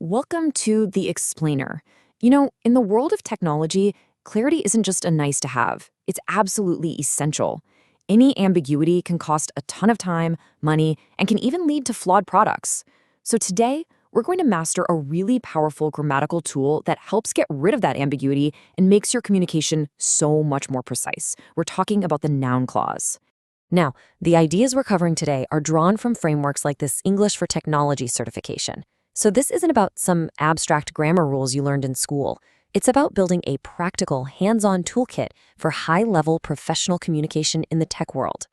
Welcome to The Explainer. In the world of technology, clarity isn't just a nice to have, it's absolutely essential. Any ambiguity can cost a ton of time, money, and can even lead to flawed products. So today, we're going to master a really powerful grammatical tool that helps get rid of that ambiguity and makes your communication so much more precise. We're talking about the noun clause. Now, the ideas we're covering today are drawn from frameworks like this English for Technology certification. So this isn't about some abstract grammar rules you learned in school. It's about building a practical, hands-on toolkit for high-level professional communication in the tech world.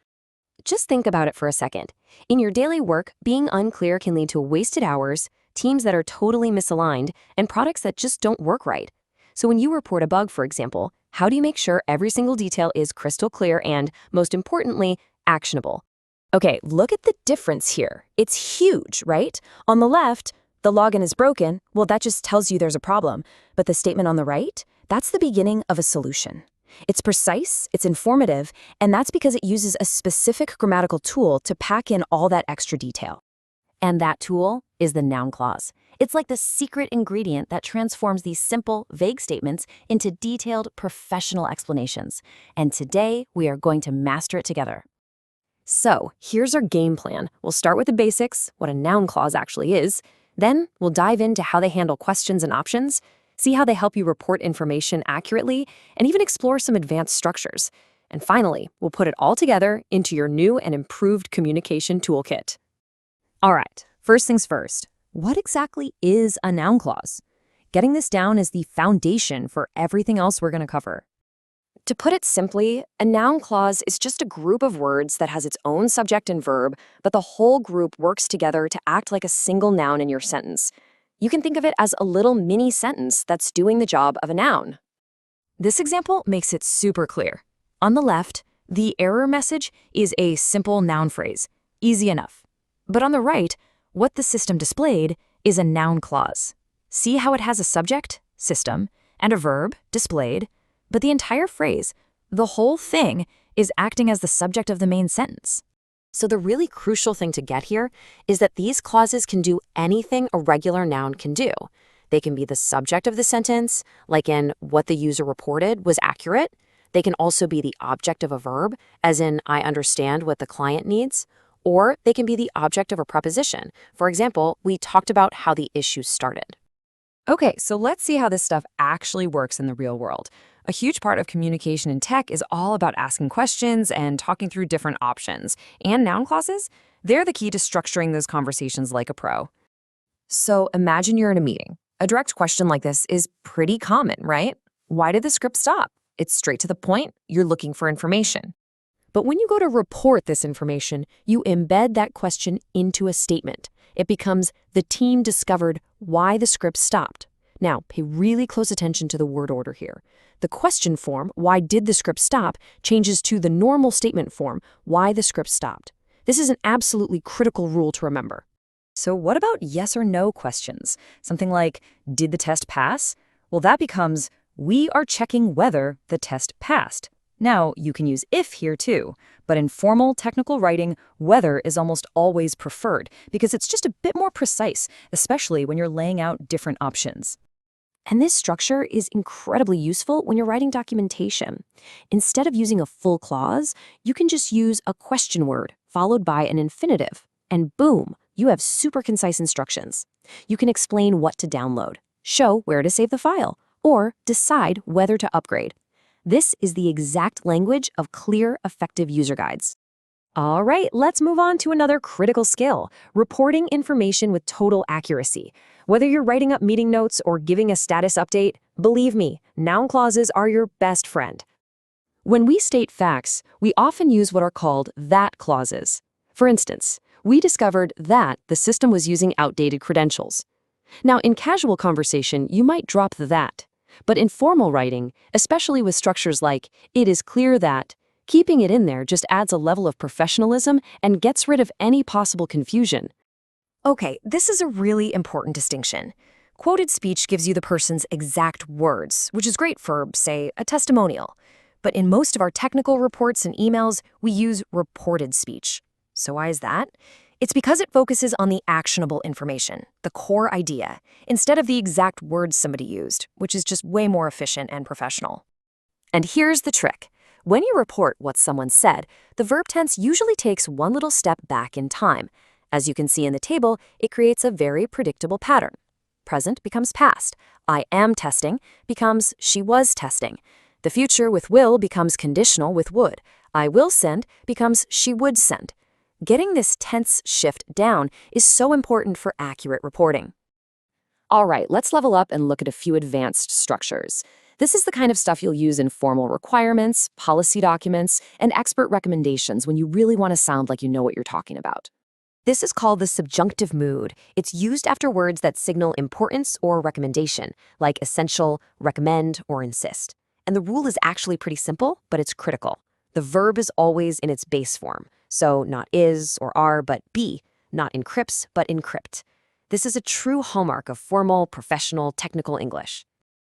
Just think about it for a second. In your daily work, being unclear can lead to wasted hours, teams that are totally misaligned, and products that just don't work right. So when you report a bug, for example, how do you make sure every single detail is crystal clear and, most importantly, actionable? Okay, look at the difference here. It's huge, right? On the left, the login is broken. Well, that just tells you there's a problem. But the statement on the right, that's the beginning of a solution. It's precise, it's informative, and that's because it uses a specific grammatical tool to pack in all that extra detail. And that tool is the noun clause. It's like the secret ingredient that transforms these simple, vague statements into detailed, professional explanations. And today, we are going to master it together. So, here's our game plan. We'll start with the basics, what a noun clause actually is. Then, we'll dive into how they handle questions and options, see how they help you report information accurately, and even explore some advanced structures. And finally, we'll put it all together into your new and improved communication toolkit. All right, first things first. What exactly is a noun clause? Getting this down is the foundation for everything else we're going to cover. To put it simply, a noun clause is just a group of words that has its own subject and verb, but the whole group works together to act like a single noun in your sentence. You can think of it as a little mini sentence that's doing the job of a noun. This example makes it super clear. On the left, the error message is a simple noun phrase, easy enough. But on the right, what the system displayed is a noun clause. See how it has a subject, system, and a verb, displayed, but the entire phrase, the whole thing, is acting as the subject of the main sentence. So the really crucial thing to get here is that these clauses can do anything a regular noun can do. They can be the subject of the sentence, like in what the user reported was accurate. They can also be the object of a verb, as in I understand what the client needs. Or they can be the object of a preposition. For example, we talked about how the issue started. Okay, so let's see how this stuff actually works in the real world. A huge part of communication in tech is all about asking questions and talking through different options. And noun clauses, they're the key to structuring those conversations like a pro. So imagine you're in a meeting. A direct question like this is pretty common, right? Why did the script stop? It's straight to the point. You're looking for information. But when you go to report this information, you embed that question into a statement. It becomes the team discovered why the script stopped. Now, pay really close attention to the word order here. The question form, why did the script stop, changes to the normal statement form, why the script stopped. This is an absolutely critical rule to remember. So what about yes or no questions? Something like, did the test pass? Well, that becomes, we are checking whether the test passed. Now, you can use if here too, but in formal technical writing, whether is almost always preferred because it's just a bit more precise, especially when you're laying out different options. And this structure is incredibly useful when you're writing documentation. Instead of using a full clause, you can just use a question word followed by an infinitive, and boom, you have super concise instructions. You can explain what to download, show where to save the file, or decide whether to upgrade. This is the exact language of clear, effective user guides. All right, let's move on to another critical skill, reporting information with total accuracy. Whether you're writing up meeting notes or giving a status update, believe me, noun clauses are your best friend. When we state facts, we often use what are called that clauses. For instance, we discovered that the system was using outdated credentials. Now, in casual conversation, you might drop the that. But in formal writing, especially with structures like, it is clear that, keeping it in there just adds a level of professionalism and gets rid of any possible confusion. Okay, this is a really important distinction. Quoted speech gives you the person's exact words, which is great for, say, a testimonial. But in most of our technical reports and emails, we use reported speech. So why is that? It's because it focuses on the actionable information, the core idea, instead of the exact words somebody used, which is just way more efficient and professional. And here's the trick. When you report what someone said, the verb tense usually takes one little step back in time. As you can see in the table, it creates a very predictable pattern. Present becomes past. I am testing becomes she was testing. The future with will becomes conditional with would. I will send becomes she would send. Getting this tense shift down is so important for accurate reporting. All right, let's level up and look at a few advanced structures. This is the kind of stuff you'll use in formal requirements, policy documents, and expert recommendations when you really want to sound like you know what you're talking about. This is called the subjunctive mood. It's used after words that signal importance or recommendation, like essential, recommend, or insist. And the rule is actually pretty simple, but it's critical. The verb is always in its base form, so not is or are, but be, not encrypts, but encrypt. This is a true hallmark of formal, professional, technical English.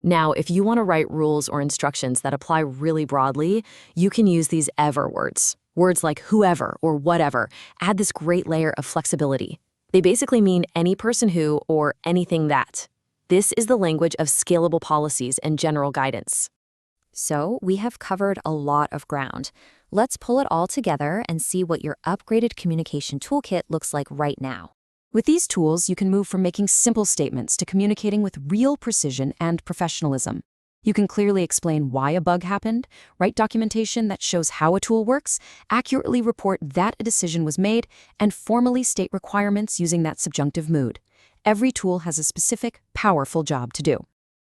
Now, if you want to write rules or instructions that apply really broadly, you can use these ever words. Words like whoever or whatever add this great layer of flexibility. They basically mean any person who or anything that. This is the language of scalable policies and general guidance. So we have covered a lot of ground. Let's pull it all together and see what your upgraded communication toolkit looks like right now. With these tools, you can move from making simple statements to communicating with real precision and professionalism. You can clearly explain why a bug happened, write documentation that shows how a tool works, accurately report that a decision was made, and formally state requirements using that subjunctive mood. Every tool has a specific, powerful job to do.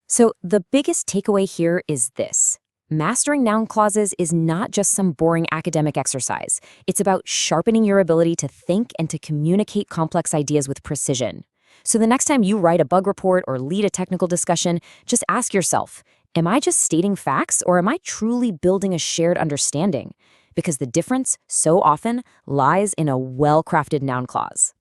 So the biggest takeaway here is this. Mastering noun clauses is not just some boring academic exercise. It's about sharpening your ability to think and to communicate complex ideas with precision. So the next time you write a bug report or lead a technical discussion, just ask yourself, am I just stating facts or am I truly building a shared understanding? Because the difference, so often, lies in a well-crafted noun clause.